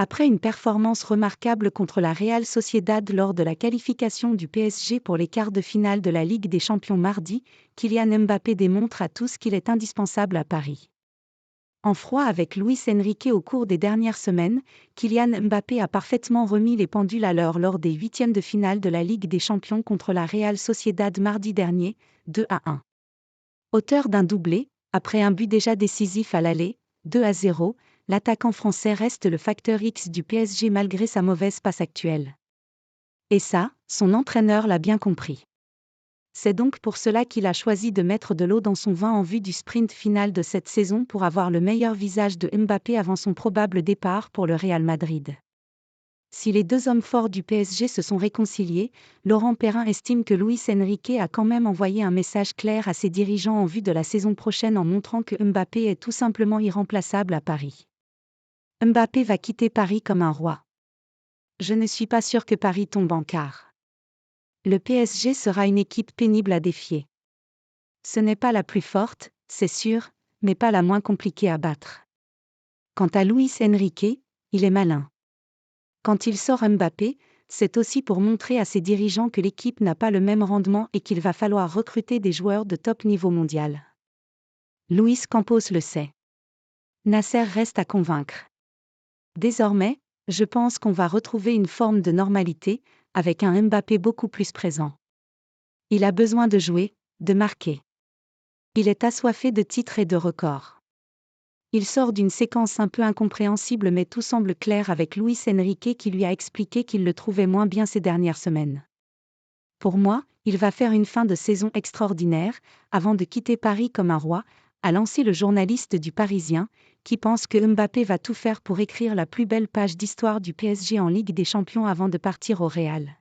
Après une performance remarquable contre la Real Sociedad lors de la qualification du PSG pour les quarts de finale de la Ligue des Champions mardi, Kylian Mbappé démontre à tous qu'il est indispensable à Paris. En froid avec Luis Enrique au cours des dernières semaines, Kylian Mbappé a parfaitement remis les pendules à l'heure lors des huitièmes de finale de la Ligue des Champions contre la Real Sociedad mardi dernier, 2-1. Auteur d'un doublé, après un but déjà décisif à l'aller, 2-0, l'attaquant français reste le facteur X du PSG malgré sa mauvaise passe actuelle. Et ça, son entraîneur l'a bien compris. C'est donc pour cela qu'il a choisi de mettre de l'eau dans son vin en vue du sprint final de cette saison pour avoir le meilleur visage de Mbappé avant son probable départ pour le Real Madrid. Si les deux hommes forts du PSG se sont réconciliés, Laurent Perrin estime que Luis Enrique a quand même envoyé un message clair à ses dirigeants en vue de la saison prochaine en montrant que Mbappé est tout simplement irremplaçable à Paris. Mbappé va quitter Paris comme un roi. Je ne suis pas sûr que Paris tombe en quart. Le PSG sera une équipe pénible à défier. Ce n'est pas la plus forte, c'est sûr, mais pas la moins compliquée à battre. Quant à Luis Enrique, il est malin. Quand il sort Mbappé, c'est aussi pour montrer à ses dirigeants que l'équipe n'a pas le même rendement et qu'il va falloir recruter des joueurs de top niveau mondial. Luis Campos le sait. Nasser reste à convaincre. Désormais, je pense qu'on va retrouver une forme de normalité, avec un Mbappé beaucoup plus présent. Il a besoin de jouer, de marquer. Il est assoiffé de titres et de records. Il sort d'une séquence un peu incompréhensible mais tout semble clair avec Luis Enrique qui lui a expliqué qu'il le trouvait moins bien ces dernières semaines. Pour moi, il va faire une fin de saison extraordinaire, avant de quitter Paris comme un roi, a lancé le journaliste du Parisien, qui pense que Mbappé va tout faire pour écrire la plus belle page d'histoire du PSG en Ligue des Champions avant de partir au Real.